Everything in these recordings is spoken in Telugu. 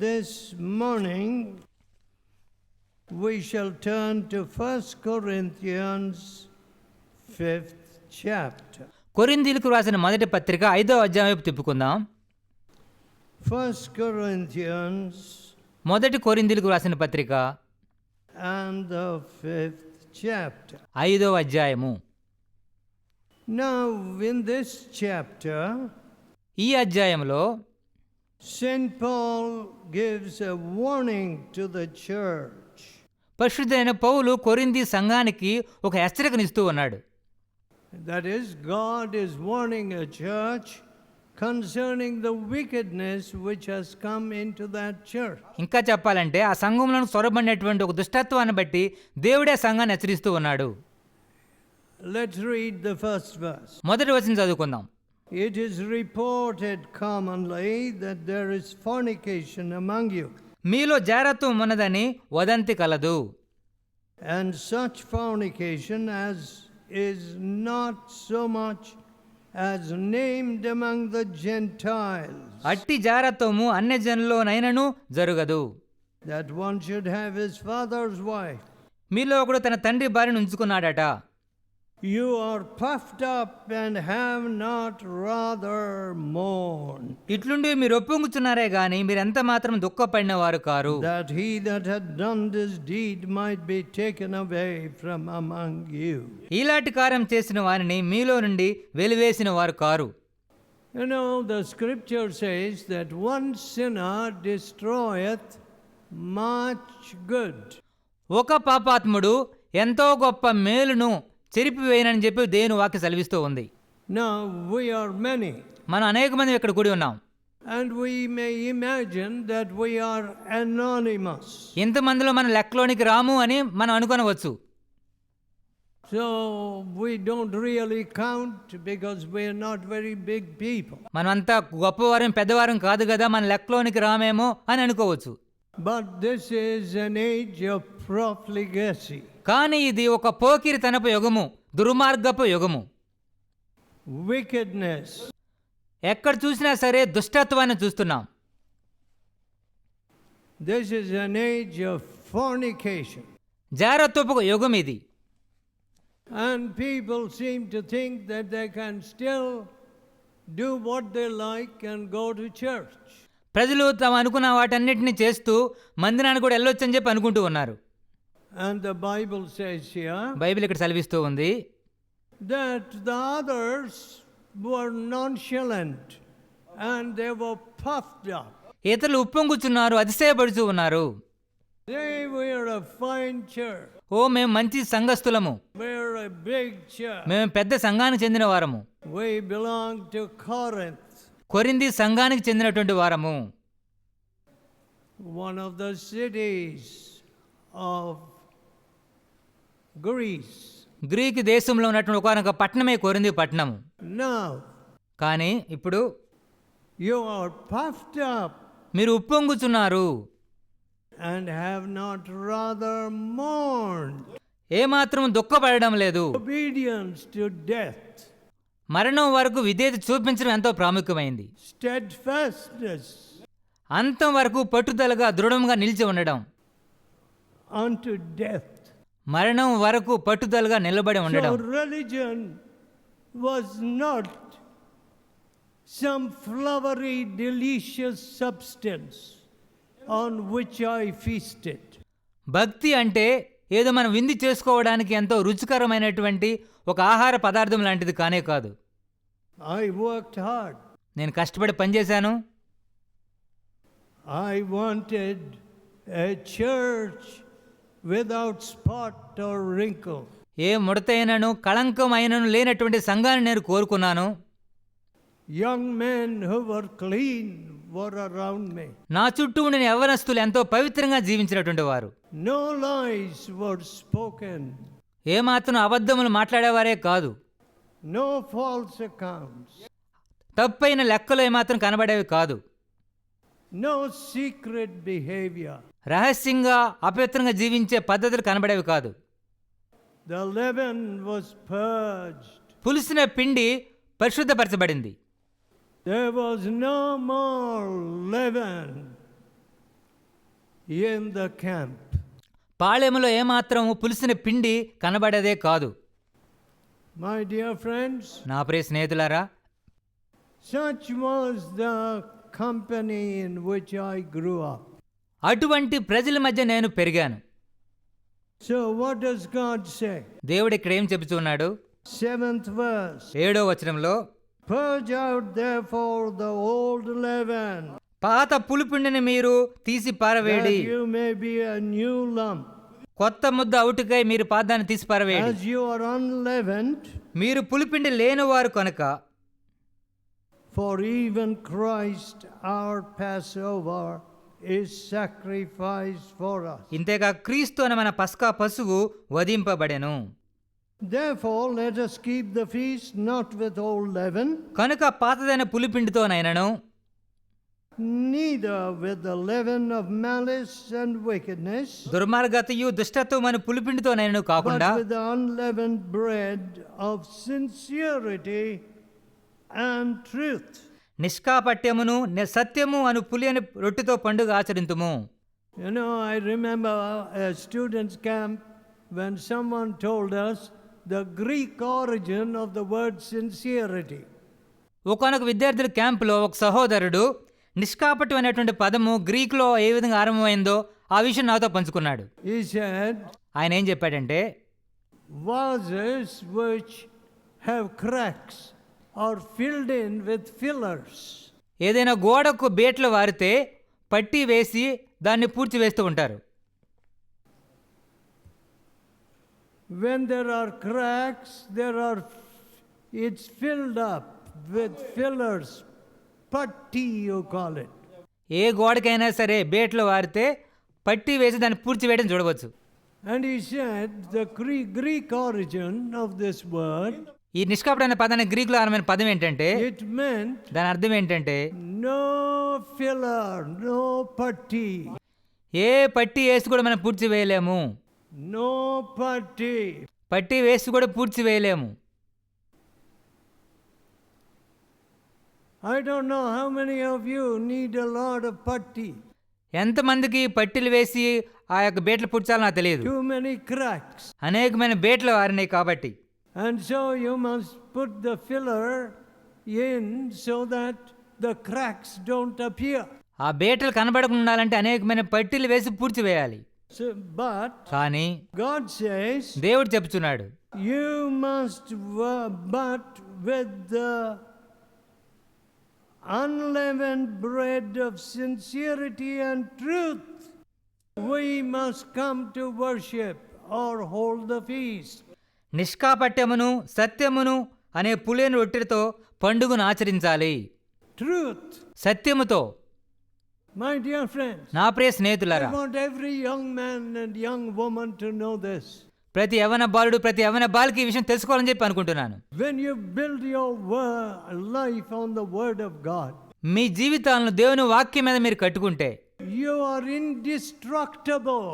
this morning we shall turn to 1 Corinthians 5th chapter. కొరింథీయులకు రాసిన మొదటి పత్రిక 5వ అధ్యాయం వైపు తిప్పుకుందాం. 1 Corinthians మొదటి కొరింథీయులకు రాసిన పత్రిక and the 5th chapter. 5వ అధ్యాయము. Now in this chapter, ఈ అధ్యాయంలో St. Paul gives a warning to the church. పరిశుద్ధైన పౌలు కొరింథీ సంఘానికి ఒక హెచ్చరికనిస్తూ ఉన్నాడు. That is, God is warning a church concerning the wickedness which has come into that church. ఇంకా చెప్పాలంటే ఆ సంఘంలో సొరబడినటువంటి ఒక దుష్టత్వాన్ని బట్టి దేవుడే సంఘాన్ని హెచ్చరిస్తూ ఉన్నాడు. Let's read the first verse. మొదటి వచనం చదువుకుందాం. It is reported commonly that there is fornication among you. మీలో జారత్వం ఉన్నదని వదంతి కలదు. And such fornication as is not so much as named among the Gentiles, అట్టి జారత్వము అన్యజనుల్లోనైనను జరగదు. that one should have his father's wife. మీలో ఒకడు తన తండ్రి భార్యను ఉంచుకున్నాడట. You are puffed up and have not rather mourned, ఇట్లుండి మీరు ఒప్పుకుంటున్నారే గాని మీరెంత మాత్రం దుఃఖపడిన వారు car. that he that had done this deed might be taken away from among you. ఇలాంటి కార్యం చేసిన వారిని మీలో నుండి వెలివేసిన వారు car. You know, the scripture says that one sinner destroyeth much good. ఒక పాపాత్ముడు ఎంతో గొప్ప మేలును చెరిపివేయనని చెప్పి దేవుని వాక్య సెలవిస్తూ ఉంది. Now we are many, మనం అనేక మంది ఇక్కడ కూడి ఉన్నాం. and we may imagine that we are anonymous. ఇంతమందిలో మనం లెక్కలోనికి రాము అని మనం అనుకొనవచ్చు. So we don't really count because we are not very big people. మనమంతా గొప్పవారం పెద్దవారం కాదు కదా, మన లెక్కలోనికి రామేమో అని అనుకోవచ్చు. But this is an age of profligacy. కానీ ఇది ఒక పోకిరితనపు యుగము, దుర్మార్గపు యుగము. Wickedness. ఎక్కడ చూసినా సరే దుష్టత్వాన్ని చూస్తున్నాం. This is an age of fornication. జారత్వపు యుగం ఇది. And people seem to think that they can still do what they like and go to church. ప్రజలు తాము అనుకున్న వాటన్నిటిని చేస్తూ మందిరానికి కూడా వెళ్ళొచ్చని చెప్పి అనుకుంటూ ఉన్నారు. And the Bible says here Bible ఇక్కడ సెలవిస్తూ ఉంది that the others were nonchalant and they were puffed up. ఇతరులు ఉప్పొంగుచున్నారు, అతిశయపడుచూ ఉన్నారు. They were a fine church. ఓ మేము మంచి సంఘస్థులము, We're a big church. మేము పెద్ద సంఘానికి చెందిన వారము, We belong to Corinth, కొరింథీ సంఘానికి చెందినటువంటి వారము. one of the cities of Greece. Greek దేశంలో ఉన్నటువంటి ఒకనొక పట్టణమే కొరింథీ పట్టణము. Now కానీ ఇప్పుడు you are puffed up మీరు ఉప్పొంగుచున్నారు and have not rather mourned. ఏమాత్రం దుఃఖపడడం లేదు. Obedience to death, మరణం వరకు విధేయత చూపించడం ఎంతో ప్రాముఖ్యమైంది. steadfastness అంతం వరకు పట్టుదలగా దృఢంగా నిలిచి ఉండడం, unto death. మరణం వరకు పట్టుదలగా నిలబడి ఉండడం. So religion was not some flowery, delicious substance on which I feasted. భక్తి అంటే ఏదో మనం విందు చేసుకోవడానికి ఎంతో రుచికరమైనటువంటి ఒక ఆహార పదార్థం లాంటిది కానే కాదు. I worked hard. నేను కష్టపడి పనిచేశాను. I wanted a church without spot or wrinkle. ఏ ముడతైనను కళంకమైనను లేనటువంటి సంఘాన్ని నేను కోరుకున్నాను. Young men who were clean were around me. నా చుట్టూ ఉండిన యవ్వనస్తులు ఎంతో పవిత్రంగా జీవించినటువంటి వారు. No lies were spoken. ఏమాత్రం అబద్ధములు మాట్లాడేవారే కాదు. No false accounts. తప్పైన లెక్కలు ఏమాత్రం కనబడేవి కాదు. No secret behavior. రహస్యంగా అపవిత్రంగా జీవించే పద్ధతులు కనబడేవి కాదు. The leaven was purged. పులిసిన పిండి పరిశుద్ధపరచబడింది. There was no more leaven in the camp. పాళెములో ఏమాత్రం పులిసిన పిండి కనబడేదే కాదు. My dear friends, నా ప్రియ స్నేహితులారా, such was the company in which I grew up. అటువంటి ప్రజల మధ్య నేను పెరిగాను. So what does God say? దేవుడు ఇక్కడ ఏం చెబుతున్నాడు? 7th verse. 7వ వచనంలో, Purge out therefore the old leaven, పాత పులిపిండిని మీరు తీసి పారవేడి, that you may be a new lump. కొత్త ముద్ద అవుటుకై మీరు పాదాన్ని తీసి పారవేడి. As you are unleavened, మీరు పులిపిండి లేనివారు కనుక, for even Christ our Passover is sacrificed for us. ఇంతేగా క్రీస్తు అనే మన పస్కా పశువు వధింపబడెను. Therefore let us keep the feast not with old leaven, కనుక పాతదైన పులిపిండితోనైనను, neither with the leaven of malice and wickedness, దుర్మార్గతయు దుష్టత్వం అనే పులిపిండితోనైనను కాకుండా, but with the unleavened bread of sincerity and truth. నిష్కాపట్యమును సత్యము అను పులియని రొట్టెతో పండుగ ఆచరింతుము. You know, I remember a students' camp when someone told us the Greek origin of the word sincerity. ఒకనొక విద్యార్థుల క్యాంపులో ఒక సహోదరుడు నిష్కాపట్యం అనేటువంటి పదము గ్రీకులో ఏ విధంగా ఆరంభమైందో ఆ విషయం నాతో పంచుకున్నాడు. He said, ఆయన ఏం చెప్పాడంటే, vases which have cracks are filled in with fillers. ఏదైనా గోడకు బేట్లు వారితే పట్టి వేసి దాన్ని పూడ్చి వేస్తూ ఉంటారు. When there are cracks, it's filled up with fillers. Patti, you call it. ఏ గోడకైనా సరే బేట్లు వారితే పట్టి వేసి దాన్ని పూడ్చి వేయడం చూడవచ్చు. And he said the Greek origin of this word, ఈ నిష్కాపట అనే పదాన్ని గ్రీకులో ఆరంభమైన పదం ఏంటంటే, it meant దాని అర్థం ఏంటంటే, no filler, no patti. ఏ పట్టి వేసి కూడా మనం పూడ్చి వేయలేము. No patti. పట్టి వేసి కూడా పూడ్చి వేయలేము. I don't know how many of you need a lot of patti. ఎంతమందికి పట్టీలు వేసి ఆ యొక్క బేట్లు పూడ్చాలో నాకు తెలియదు. Too many cracks. అనేకమైన బేట్లు వారినాయి కాబట్టి. And so you must put the filler in so that the cracks don't appear. ఆ బేటలు కనబడకుండా ఉండాలంటే అనేకమైన పట్టీలు వేసి పూడ్చి వేయాలి. So, but కానీ God says, దేవుడు చెప్తున్నాడు, you must, but with the unleavened bread of sincerity and truth, we must come to worship or hold the feast. నిష్కాపట్యమును సత్యమును అనే పులియని రొట్టెతో పండుగను ఆచరించాలి. Truth. సత్యముతో. My dear friends, నా ప్రియ స్నేహితులారా, I want every young man and young woman to know this. ప్రతి యవ్వన బాలుడు ప్రతి యవ్వన బాలిక ఈ విషయం తెలుసుకోవాలని చెప్పి అనుకుంటున్నాను. When you build your life on the word of God, మీ జీవితాలను దేవుని వాక్యం మీద మీరు కట్టుకుంటే you are indestructible.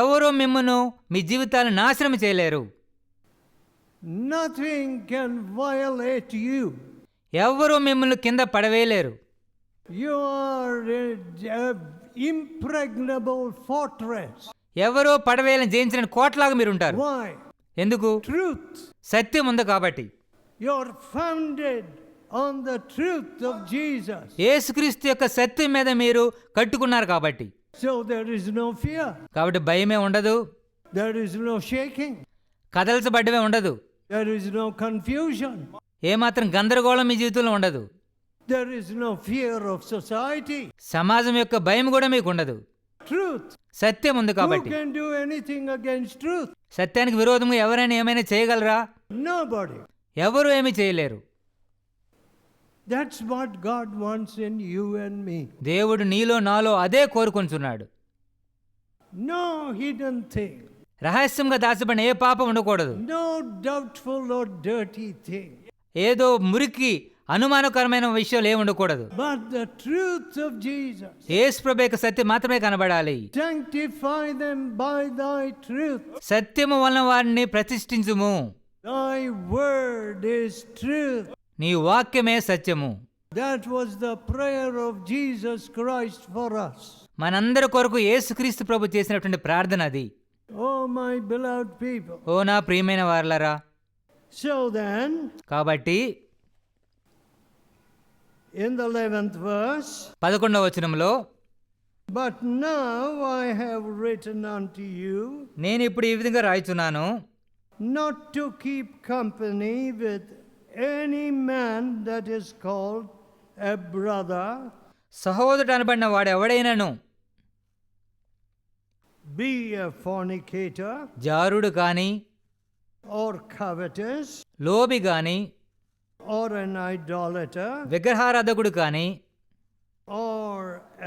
ఎవరూ మిమ్మును మీ జీవితాలను నాశనం చేయలేరు. Nothing can violate you. ఎవరూ మిమ్మల్ని కింద పడవేయలేరు. You are an impregnable fortress. ఎవరో పడవేయాలని జయించిన కోటలాగా మీరు ఉంటారు. Why? ఎందుకు? Truth. సత్యం ఉంది కాబట్టి. You are founded on the truth of Jesus. యేసుక్రీస్తు యొక్క సత్యం మీద మీరు కట్టుకున్నారు కాబట్టి. So there is no fear. కాబట్టి భయమే ఉండదు. There is no shaking. కదల్చబడ్డమే ఉండదు. There is no confusion. ఏమాత్రం గందరగోళం మీ జీవితంలో ఉండదు. There is no fear of society. సమాజం యొక్క భయం కూడా మీకు ఉండదు. Truth. సత్యం ఉంది Who కాబట్టి. can do anything against truth? సత్యానికి విరోధంగా ఎవరైనా ఏమైనా చేయగలరా? Nobody. ఎవరు ఏమీ చేయలేరు. That's what God wants in you and me. దేవుడు నీలో నాలో అదే కోరుకుంటున్నాడు. No hidden thing. రహస్యంగా దాచబడిన ఏ పాపం ఉండకూడదు. No doubtful or dirty thing. ఏదో మురికి అనుమానకరమైన విషయాలు ఏమి ఉండకూడదు. But the truth of Jesus. యేసు ప్రభు యొక్క సత్యం మాత్రమే కనబడాలి. Sanctify them by thy truth. సత్యము వలన వారిని ప్రతిష్ఠించుము. Thy word is truth. నీ వాక్యమే సత్యము. That was the prayer of Jesus Christ for us. మనందరి కొరకు యేసుక్రీస్తు ప్రభు చేసినటువంటి ప్రార్థన అది. Oh, my beloved people. ఓ నా ప్రియమైన వారలారా, So then, కాబట్టి in the 11th verse, 11వ వచనంలో, but now I have written unto you నేను ఇప్పుడు ఈ విధంగా రాయిచున్నాను, not to keep company with any man that is called a brother, సహోదరుడు అనబడిన వాడు ఎవడైనను be a fornicator, జారుడు కాని, or covetous, లోబి గాని, or an idolater, విగ్రహారాధకుడు కాని, or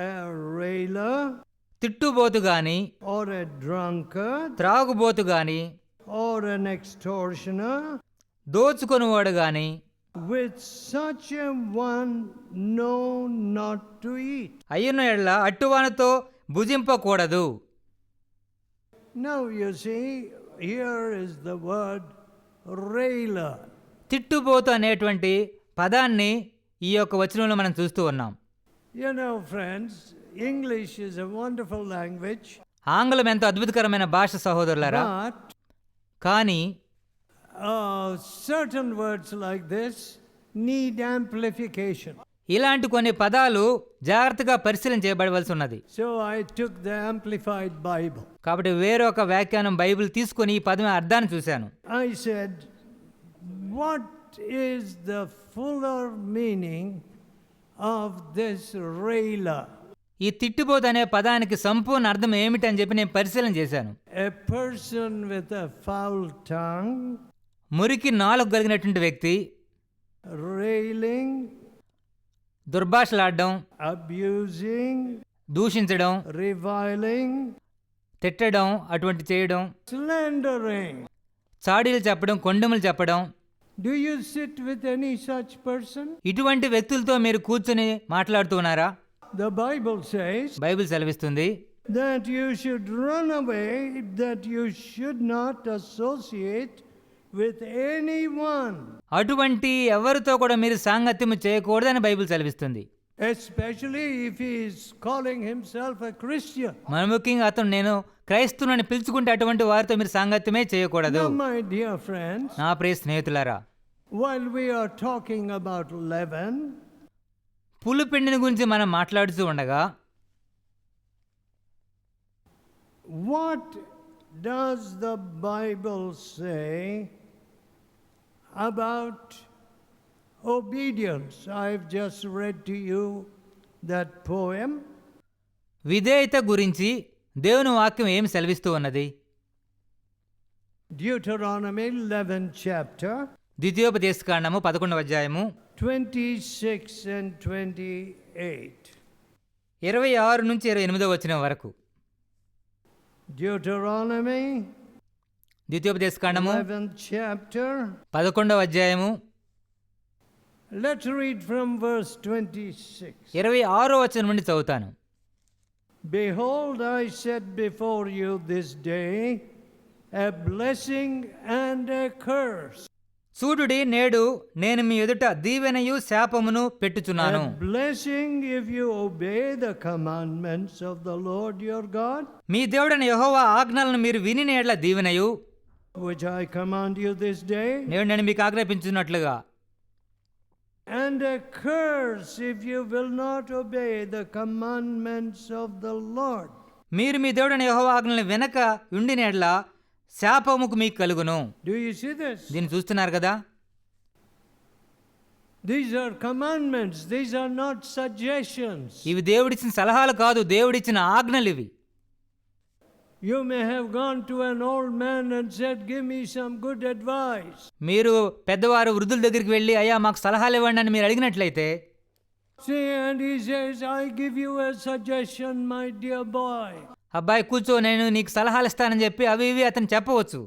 a railer, తిట్టుబోతు గాని, or a drunkard, త్రాగుబోతు గాని, or an extortioner. దోచుకొనువాడు గాని, With such a one, no, not to eat. అయ్యున్న ఎడ్ల అట్టువానితో భుజింపకూడదు. Now you see, here is the word railer. తిట్టుబోతు అనేటువంటి పదాన్ని ఈ యొక్క వచనంలో మనం చూస్తూ ఉన్నాం. You know, friends, English is a wonderful language, ఆంగ్లం ఎంతో అద్భుతకరమైన భాష సహోదరులారా. but కానీ certain words like this need amplification. ఇలాంటి కొన్ని పదాలు జాగ్రత్తగా పరిశీలన చేయబడవలసి ఉన్నది. So I took the Amplified Bible. కాబట్టి వేరొక వ్యాఖ్యానం బైబిల్ తీసుకొని ఈ పదం అర్థాన్ని చూశాను. I said, what is the fuller meaning of this railer? ఈ తిట్టుబోతు అనే పదానికి సంపూర్ణ అర్థం ఏమిటి అని చెప్పి నేను పరిశీలన చేశాను. A person with a foul tongue, మురికి నాలుగు కలిగినటువంటి వ్యక్తి, railing, దుర్భాషలాడడం, abusing, దూషించడం, reviling, తిట్టడం, అటువంటి చేయడం, slandering. చాడీలు చెప్పడం, కొండములు చెప్పడం. Do you sit with any such person? ఇటువంటి వ్యక్తులతో మీరు కూర్చొని మాట్లాడుతూ ఉన్నారా? The Bible says బైబిల్ సెలవిస్తుంది that you should run away, that you should not associate with anyone, అటువంటి ఎవరితో కూడా మీరు సాంగత్యము చేయకూడదని బైబిల్ సెలవిస్తుంది. especially if he is calling himself a Christian. మన ముఖ్యంగా అతను నేను క్రైస్తవుని పిలుచుకుంటే అటువంటి వారితో మీరు సాంగత్యమే చేయకూడదు. Now, my dear friends, నా ప్రియ స్నేహితులారా, while we are talking about leaven, పులిపిండిని గురించి మనం మాట్లాడుతూ ఉండగా what does the Bible say about obedience? I've just read to you that poem. విధేయత గురించి దేవుని వాక్యం ఏమి సెలవిస్తూ ఉన్నది? Deuteronomy 11th chapter, ద్వితీయోపదేశకాండము 11వ అధ్యాయము 26 and 28. 26 నుంచి 28వ వచనం వరకు. Deuteronomy ద్వితీయోపదేశకాండము 11th chapter. 11వ అధ్యాయము Let's read from verse 26. 26వ వచనం నుండి చదువుతాను. Behold, I set before you this day a blessing and a curse. చూడుడి, నేడు నేను మీ ఎదుట దీవెనయు శాపమును పెట్టుచున్నాను. A blessing if you obey the commandments of the Lord your God, మీ దేవుడైన యెహోవా ఆజ్ఞలను మీరు వినిన యెడల దీవెనయు, which I command you this day, నేడు నేను మీకు ఆజ్ఞాపించున్నట్లుగా. and a curse if you will not obey the commandments of the Lord. మీరు మీ దేవుడైన యెహోవా ఆజ్ఞలను వెనక ఉండిన యెడల శాపముకు మీకు కలుగును. Do you see this? దీన్ని చూస్తున్నారు కదా? These are commandments. These are not suggestions. ఇవి దేవుడిచ్చిన సలహాలు కాదు, దేవుడిచ్చిన ఆజ్ఞలు ఇవి. You may have gone to an old man and said, give me some good advice. మీరు పెద్దవారు వృద్ధుల దగ్గరికి వెళ్ళి అయ్యా మాకు సలహాలు ఇవ్వండి అని మీరు అడిగినట్లయితే, See, and he says, I give you a suggestion, my dear boy. అబ్బాయి కూర్చో, నేను నీకు సలహాలు ఇస్తానని చెప్పి అవి ఇవి అతను చెప్పవచ్చు.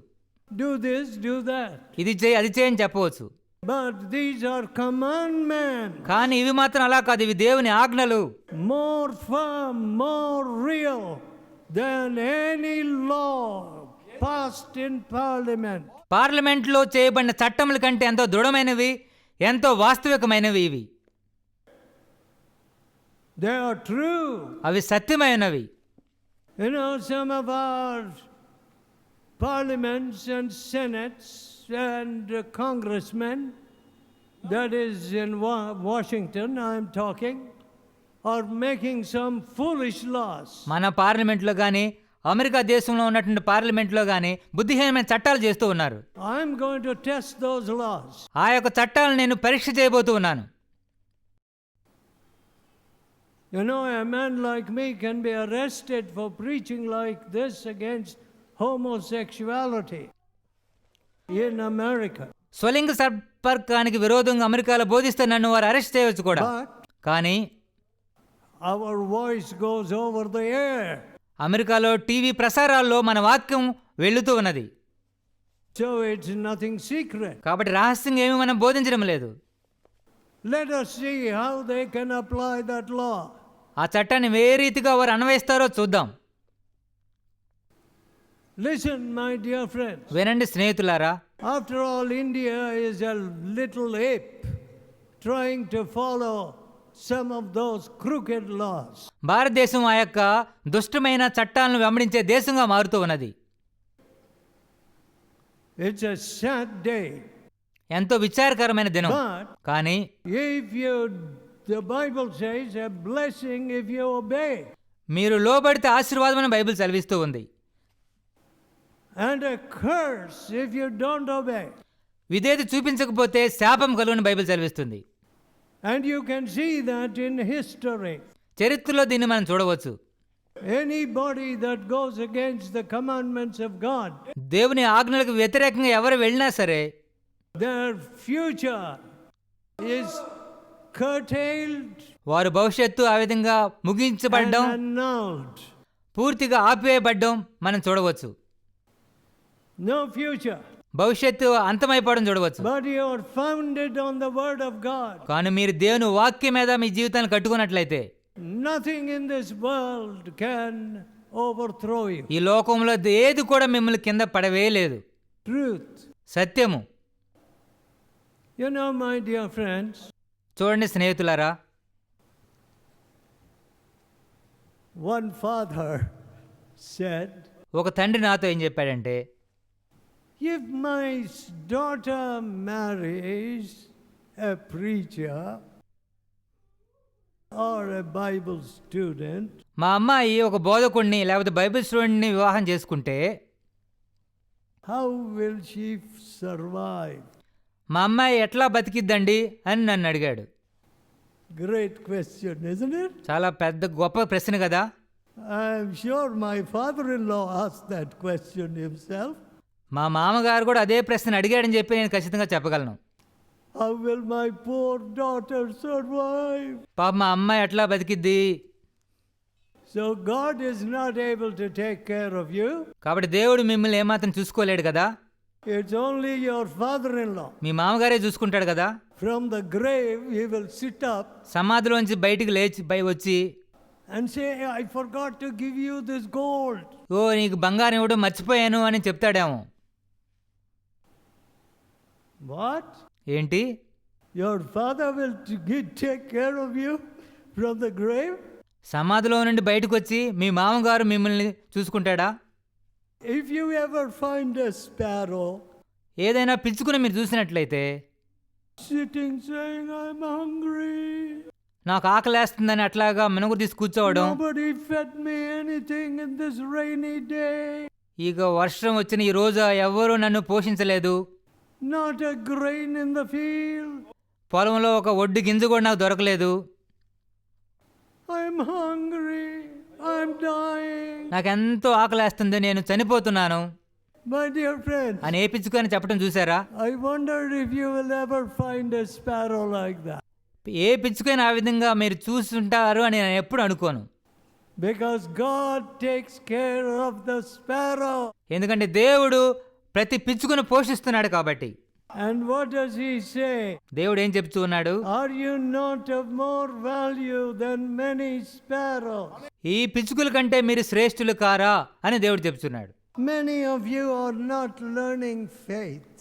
Do this, do that. ఇది చేయి అది చేయని చెప్పవచ్చు. But these are commandments. కానీ ఇవి మాత్రం అలా కాదు, ఇవి దేవుని ఆజ్ఞలు. More firm, more real than any law passed in parliament. పార్లమెంట్లో చేయబడిన చట్టముల కంటే ఎంతో దృఢమైనవి, ఎంతో వాస్తవికమైనవి ఇవి. They are true. అవి సత్యమైనవి. You know, some of our parliaments and senates and congressmen, that is in Washington I'm talking, are making some foolish laws. మన పార్లమెంట్లో కానీ అమెరికా దేశంలో ఉన్నటువంటి పార్లమెంట్లో కానీ బుద్ధిహీనమైన చట్టాలు చేస్తూ ఉన్నారు. I'm going to test those laws. ఆ యొక్క చట్టాలను నేను పరీక్ష చేయబోతూ ఉన్నాను. You know, a man like me can be arrested for preaching like this against homosexuality in America. స్వలింగ సంపర్కానికి విరోధంగా అమెరికాలో బోధిస్తే నన్ను వారు అరెస్ట్ చేయవచ్చు కూడా. But కానీ our voice goes over the air. అమెరికాలో టీవీ ప్రసారాల్లో మన వాక్యం వెళుతూ ఉన్నది. So it's nothing secret. కాబట్టి రహస్యంగా ఏమీ మనం బోధించడం లేదు. Let us see how they can apply that law. ఆ చట్టాన్ని ఏ రీతిగా వారు అన్వయిస్తారో చూద్దాం. Listen, my dear friends. వినండి స్నేహితులారా. After all, India is a little ape trying to follow some of those crooked laws. భారతదేశం ఆ యొక్క దుష్టమైన చట్టాలను వెంబడించే దేశంగా మారుతూ ఉన్నది. It's a sad day. ఎంతో విచారకరమైన దినం. But కానీ the Bible says a blessing if you obey. మీరు లోబడితే ఆశీర్వాదం అని బైబిల్ సెలవిస్తూ ఉంది. And a curse if you don't obey. విధేయత చూపించకపోతే శాపం కలుగుని బైబిల్ సెలవిస్తుంది. And you can see that in history. చరిత్రలో దీన్ని మనం చూడవచ్చు. Anybody that goes against the commandments of God, దేవుని ఆజ్ఞలకు వ్యతిరేకంగా ఎవరు వెళ్ళినా సరే their future is curtailed వారు భవిష్యత్తు ఆ విధంగా and ముగించబడ్డం, annulled. పూర్తిగా ఆపివేయబడ్డం మనం చూడవచ్చు. No future. భవిష్యత్తు అంతమైపోవడం చూడవచ్చు. But you are founded on the word of God. కానీ మీరు దేవుని వాక్యం మీద మీ జీవితాన్ని కట్టుకున్నట్లయితే Nothing in this world can overthrow you. ఈ లోకంలో ఏది కూడా మిమ్మల్ని కింద పడవేయలేదు. Truth. సత్యము. You know, my dear friends, చూడండి స్నేహితులారా, one father said, ఒక తండ్రి నాతో ఏం చెప్పాడంటే, if my daughter marries a preacher or a Bible student, మా అమ్మాయి ఒక బోధకుడిని లేకపోతే బైబిల్ స్టూడెంట్ని వివాహం చేసుకుంటే how will she survive? మా అమ్మాయి ఎట్లా బతికిద్దండి అని నన్ను అడిగాడు. Great question, isn't it? చాలా పెద్ద గొప్ప ప్రశ్న కదా. I'm sure my father-in-law asked that question himself. మా మామగారు కూడా అదే ప్రశ్న అడిగాడని చెప్పి నేను ఖచ్చితంగా చెప్పగలను. How will my poor daughter survive? పాప మా అమ్మాయి ఎట్లా బతికిద్ది. So God is not able to take care of you. కాబట్టి దేవుడు మిమ్మల్ని ఏమాత్రం చూసుకోలేడు కదా. It's only your father-in-law. మీ మామగారే చూసుకుంటాడు కదా. From the grave he will sit up సమాధిలోంచి బయటికి లేచి వచ్చి and say, I forgot to give you this gold. ఓ నీకు బంగారం ఇవ్వడం మర్చిపోయాను అని చెప్తాడేమో. What? ఏంటి? Your father will take care of you from the grave? సమాధిలో నుండి బయటకు వచ్చి మీ మామగారు మిమ్మల్ని చూసుకుంటాడా? If you ever find a sparrow ఏదైనా పిచ్చుకుని మీరు చూసినట్లయితే sitting saying, I'm hungry, నాకు ఆకలేస్తుందని అట్లాగా మినుగు తీసి కూర్చోవడం, nobody fed me anything in this rainy day, ఇక వర్షం వచ్చిన ఈ రోజు ఎవ్వరూ నన్ను పోషించలేదు, not a grain in the field, పొలంలో ఒక ఒడ్డు గింజ కూడా నాకు దొరకలేదు, I'm hungry, I'm dying. నాకెంతో ఆకలేస్తుంది, నేను చనిపోతున్నాను My dear friends, అని ఏ పిచ్చుకొని చెప్పడం చూసారా? I wonder if you will ever find a sparrow like that. ఏ పిచ్చుకైనా ఆ విధంగా మీరు చూస్తుంటారు అని నేను ఎప్పుడు అనుకోను. Because God takes care of the sparrow. ఎందుకంటే దేవుడు ప్రతి పిచ్చుకను పోషిస్తున్నాడు కాబట్టి. And what does he say? దేవుడు ఏం చెప్తూ ఉన్నాడు? Are you not of more value than many sparrows? ఈ పిచ్చుకల కంటే మీరు శ్రేష్ఠులు కారా అని దేవుడు చెప్తున్నాడు. Many of you are not learning faith.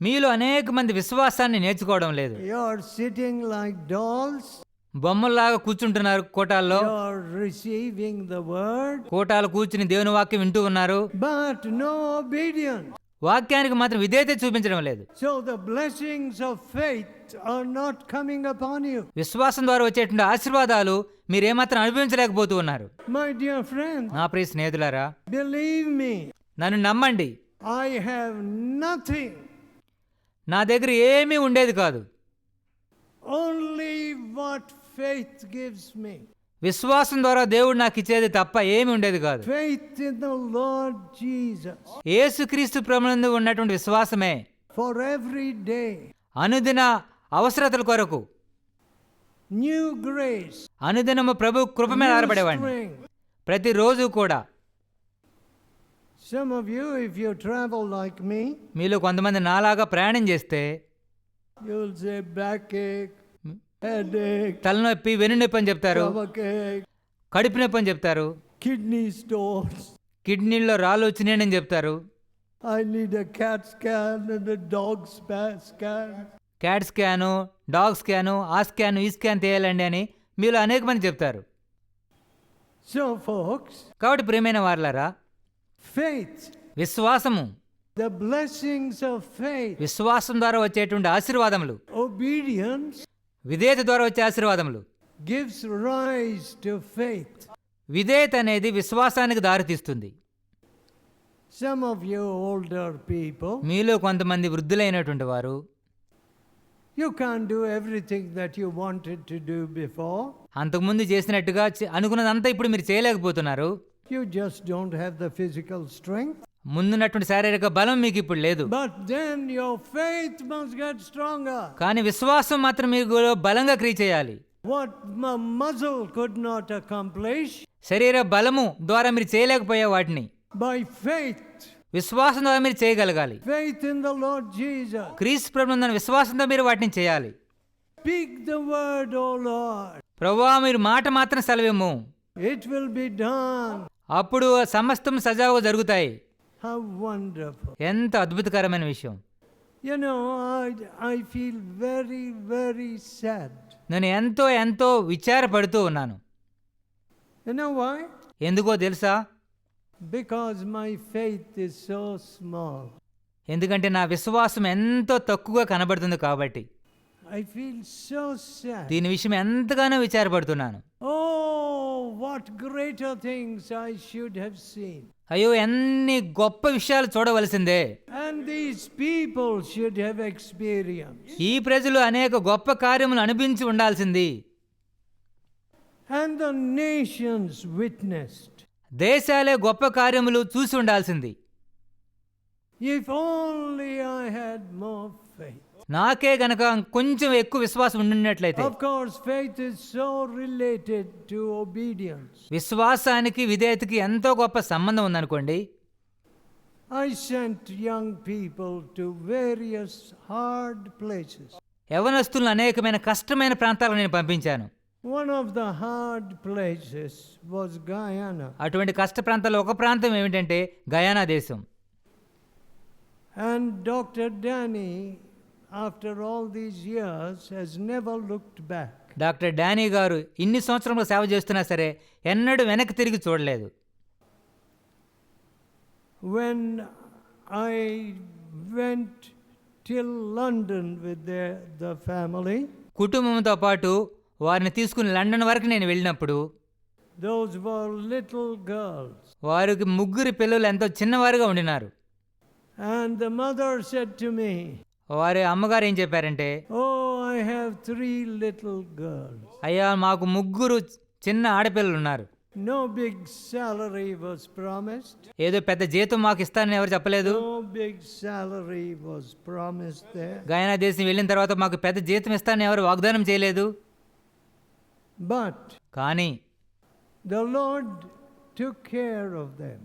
మీలో అనేక మంది విశ్వాసాన్ని నేర్చుకోవడం లేదు. You are sitting like dolls. బొమ్మల్లాగా కూర్చుంటున్నారు కోటాల్లో. You're receiving the word, కోటాలు కూర్చుని దేవుని వాక్యం వింటూ ఉన్నారు, but no obedience. వాక్యానికి మాత్రం విధేయత చూపించడం లేదు. So the blessings of faith are not coming upon you. విశ్వాసం ద్వారా వచ్చేటువంటి ఆశీర్వాదాలు మీరేమాత్రం అనుభవించలేకపోతూ ఉన్నారు. My dear friend, నా ప్రియ స్నేహితులారా, believe me, నన్ను నమ్మండి, I have nothing, నా దగ్గర ఏమీ ఉండేది కాదు. only what faith gives me. విశ్వాసం ద్వారా దేవుడు నాకు ఇచ్చేది తప్ప ఏమీ ఉండేది కాదు. Faith in the Lord Jesus యేసుక్రీస్తు ప్రభువునందు ఉన్నటువంటి విశ్వాసమే for every day. అనుదిన అవసరతల కొరకు, New grace, అనుదినము ప్రభు కృప మీద new ఆధారపడేవాడిని strength. ప్రతిరోజు కూడా. Some of you, if you travel like me, మీలో కొంతమంది నాలాగా ప్రయాణం చేస్తే you'll say backache, headache, తలనొప్పి, వెన్నునొప్పి అని చెప్తారు, stomachache, కడుపు నొప్పి అని చెప్తారు, kidney stones. కిడ్నీల్లో రాళ్ళు వచ్చినాయని చెప్తారు, I need a CAT scan and a dog scan. Cat scan, dog scan, ఆ స్కాను, ఈ స్కాన్ తీయాలండి అని మీలో అనేక మంది చెప్తారు. So folks, కాబట్టి ప్రియమైన వారలారా, faith, విశ్వాసము, the blessings of faith, విశ్వాసం ద్వారా వచ్చేటువంటి ఆశీర్వాదములు, obedience విధేయత ద్వారా వచ్చే ఆశీర్వాదములు, gives rise to faith. విధేయత అనేది విశ్వాసానికి దారితీస్తుంది. Some of you older people, మీలో కొంతమంది వృద్ధులైనటువంటి వారు you can't do everything that you wanted to do before. అంతకుముందు చేసినట్టుగా అనుకున్నదంతా ఇప్పుడు మీరు చేయలేకపోతున్నారు. You just don't have the physical strength. ముందున్నటువంటి శారీరక బలం మీకు ఇప్పుడు లేదు. But then your faith must get stronger. కానీ విశ్వాసం మాత్రం మీకు బలంగా క్రియ చేయాలి. What a muscle could not accomplish, శరీర బలము ద్వారా మీరు చేయలేకపోయే వాటిని by faith. విశ్వాసం ద్వారా మీరు చేయగలగాలి. Faith in the Lord Jesus. క్రీస్తు ప్రభువునందు విశ్వాసంతో మీరు వాటిని చేయాలి. Speak the word, O Lord. ప్రభువా, మీరు మాట మాత్రం సెలవేమో, It will be done. అప్పుడు సమస్తం సజావుగా జరుగుతాయి. How wonderful. ఎంత అద్భుతకరమైన విషయం. You know, I feel very, very sad. నేను ఎంతో ఎంతో విచారపడుతూ ఉన్నాను. You know why? ఎందుకో తెలుసా? Because my faith is so small. ఎందుకంటే నా విశ్వాసం ఎంతో తక్కువగా కనబడుతుంది కాబట్టి. I feel so sad. దీని విషయం ఎంతగానో విచారపడుతున్నాను. Oh, what greater things I should have seen. అయ్యో, ఎన్ని గొప్ప విషయాలు చూడవలసిందే. And these people should have experienced. ఈ ప్రజలు అనేక గొప్ప కార్యములు అనుభవించి ఉండాల్సింది. And the nations witnessed. దేశాలే గొప్ప కార్యములు చూసి ఉండాల్సింది. If only I had more faith. నాకే గనక కొంచెం ఎక్కువ విశ్వాసం ఉండినట్లయితే. Of course, faith is so related to obedience. విశ్వాసానికి విధేయతకి ఎంతో గొప్ప సంబంధం ఉందనుకోండి. I sent young people to various hard places. యవనస్తులను అనేకమైన కష్టమైన ప్రాంతాలకు నేను పంపించాను. One of the hard places was Guyana. అటువంటి కష్ట ప్రాంతాల్లో ఒక ప్రాంతం ఏమిటంటే గయానా దేశం. And Dr. Danny, after all these years, has never looked back. Doctor Danny గారు ఇన్ని సంవత్సరంలో సేవ చేస్తున్నా సరే ఎన్నడూ వెనక్కి తిరిగి చూడలేదు. When I went till London with the family, కుటుంబంతో పాటు వారిని తీసుకుని లండన్ వరకు నేను వెళ్ళినప్పుడు those were little girls. వారికి ముగ్గురు పిల్లలు ఎంతో చిన్నవారుగా ఉండినారు. And the mother said to me, వారి అమ్మగారు ఏం చెప్పారంటే, oh, I have 3 little girls. అయ్యా, మాకు ముగ్గురు చిన్న ఆడపిల్లలు ఉన్నారు. No big salary was promised. ఏదో పెద్ద జీతం మాకు ఇస్తానని ఎవరు చెప్పలేదు. No big salary was promised there. Guyana దేశం వెళ్ళిన తర్వాత మాకు పెద్ద జీతం ఇస్తానని ఎవరు వాగ్దానం చేయలేదు. But కానీ the Lord took care of them.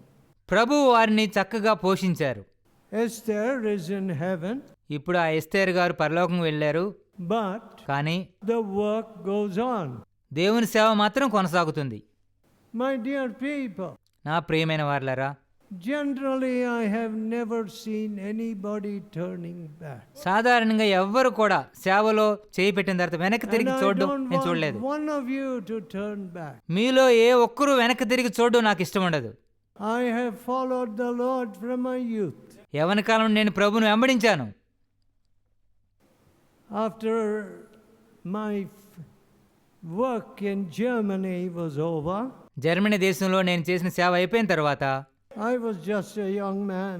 ప్రభువు వారిని చక్కగా పోషించారు. Esther is in heaven. ఇప్పుడు ఆ ఎస్తేర్ గారు పరలోకం వెళ్ళారు. But కానీ the work goes on. దేవుని సేవ మాత్రం కొనసాగుతుంది. My dear people, నా ప్రియమైన వారలారా, Generally, I have never seen anybody turning back. సాధారణంగా ఎవ్వరు కూడా సేవలో చేయి పెట్టిన తర్వాత వెనక్కి And తిరిగి I చూడడం don't నేను want చూడలేదు. one of you to turn back. మీలో ఏ ఒక్కరూ వెనక్కి తిరిగి చూడడం నాకు ఇష్టం ఉండదు. I have followed the Lord from my youth. యవ్వన కాలం నేను ప్రభువును వెంబడించాను. After my work in Germany was over, Germany దేశంలో నేను చేసిన సేవ అయిపోయిన తర్వాత I was just a young man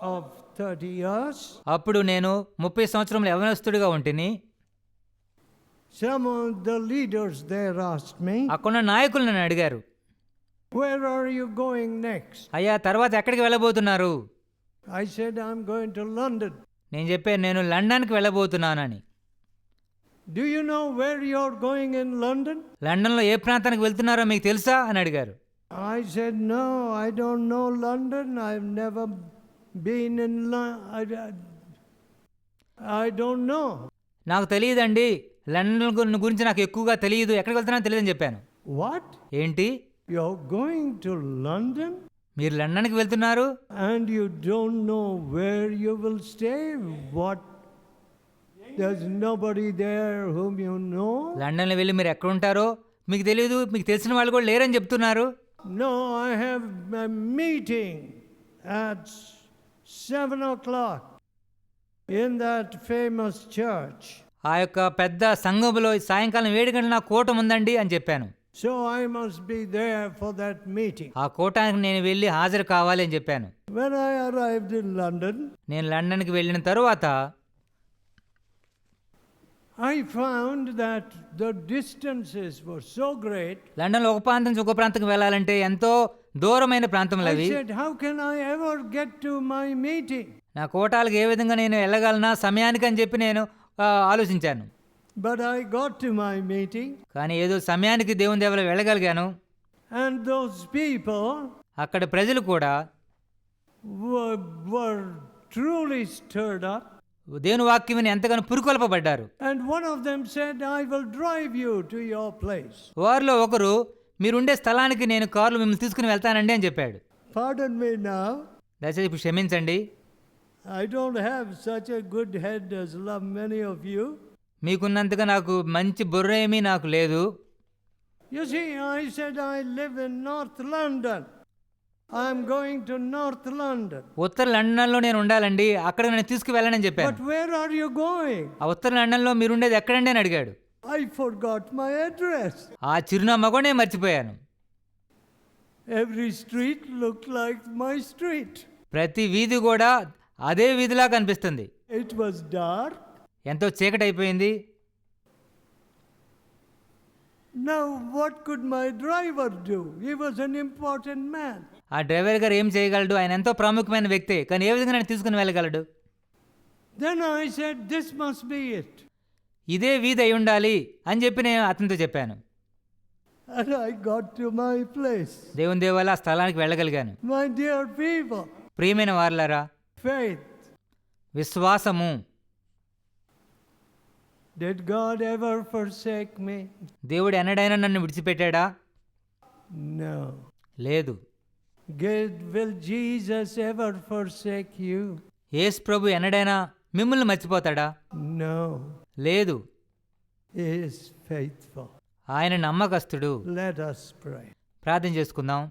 of 30 years. అప్పుడు నేను 30 సంవత్సరముల యవ్వనస్తుడిగా ఉంటిని. Some of the leaders there asked me, అక్కడున్న నాయకులు నన్ను అడిగారు, "Where are you going next?" అయ్యా తర్వాత ఎక్కడికి వెళ్ళబోతున్నారు? I said, "I'm going to London." నేను చెప్పాను, నేను లండన్కి వెళ్ళబోతున్నానని. "Do you know where you're going in London?" లండన్లో ఏ ప్రాంతానికి వెళ్తున్నారో మీకు తెలుసా అని అడిగారు. I said, "No, I don't know London. I've never been in London. I don't know." నాకు తెలియదండి, లండన్ గురించి నాకు ఎక్కువగా తెలియదు, ఎక్కడికి వెళ్తున్నానో తెలియదని చెప్పాను. "What? ఏంటి, You're going to London మీరు లండన్కి వెళ్తున్నారు, and you don't know where you will stay? What? There's nobody there whom you know?" లండన్లో వెళ్ళి మీరు ఎక్కడ ఉంటారో మీకు తెలియదు, మీకు తెలిసిన వాళ్ళు కూడా లేరని చెప్తున్నారు. "No, I have a meeting at 7 o'clock in that famous church. ఆ యొక్క పెద్ద సంఘములో సాయంకాలం 7 గంటల నా కూటం ఉందండి అని చెప్పాను. So I must be there for that meeting." ఆ కూటానికి నేను వెళ్ళి హాజరు కావాలి అని చెప్పాను. When I arrived in London, నేను లండన్కి వెళ్ళిన తరువాత I found that the distances were so great. లండన్లో ఒక ప్రాంతం నుంచి ఒక ప్రాంతం వెళ్ళాలంటే ఎంతో దూరమైన ప్రాంతములు I అవి. said, "How can I ever get to my meeting?" నా కోటాలకు ఏ విధంగా నేను వెళ్ళగలనా సమయానికి అని చెప్పి నేను ఆలోచించాను. But I got to my meeting, కానీ ఏదో సమయానికి దేవుని దేవులో వెళ్ళగలిగాను. and those people అక్కడ ప్రజలు కూడా were truly stirred up. దేవుని వాక్యం విని ఎంతగానో పురికొల్పబడ్డారు. And one of them said, "I will drive you to your place." వారిలో ఒకరు, మీరుండే స్థలానికి నేను కారులో మిమ్మల్ని తీసుకుని వెళ్తానండి అని చెప్పాడు. Pardon me now. దయచేసి ఇప్పుడు క్షమించండి, I don't have such a good head as many of you. మీకున్నంతగా నాకు మంచి బుర్ర ఏమీ నాకు లేదు. You see, I said I live in North London. I'm going to North London. ఉత్తర లండన్లో నేను ఉండాలండి, అక్కడ నేను తీసుకువెళ్ళనని చెప్పాను. But where are you going? ఆ ఉత్తర లండన్లో మీరుండేది ఎక్కడండి అని అడిగాడు. I forgot my address. ఆ చిరునామా కూడా నేను మర్చిపోయాను. Every street looked like my street. ప్రతి వీధి కూడా అదే వీధిలా కనిపిస్తుంది. It was dark. ఎంతో చీకటి అయిపోయింది. Now, what could my driver do? He was an important man. ఆ డ్రైవర్ గారు ఏం చేయగలడు? ఆయన ఎంతో ప్రాముఖ్యమైన వ్యక్తే, కానీ ఏ విధంగా నేను తీసుకుని వెళ్ళగలడు? Then I said, "This must be it." ఇదే వీధి అయి ఉండాలి అని చెప్పి నేను అతనితో చెప్పాను. And I got to my place. దేవుని దేవాల ఆ స్థలానికి వెళ్ళగలిగాను. My dear people, ప్రియమైన వారలారా, faith. విశ్వాసము. Did God ever forsake me? దేవుడు ఎన్నడైనా నన్ను విడిచిపెట్టాడా? No. లేదు. Will Jesus ever forsake you? యేసు ప్రభు ఎన్నడైనా మిమ్మల్ని మర్చిపోతాడా? No. లేదు. He is faithful. ఆయన నమ్మకస్తుడు. Let us pray. ప్రార్థన చేసుకుందాం.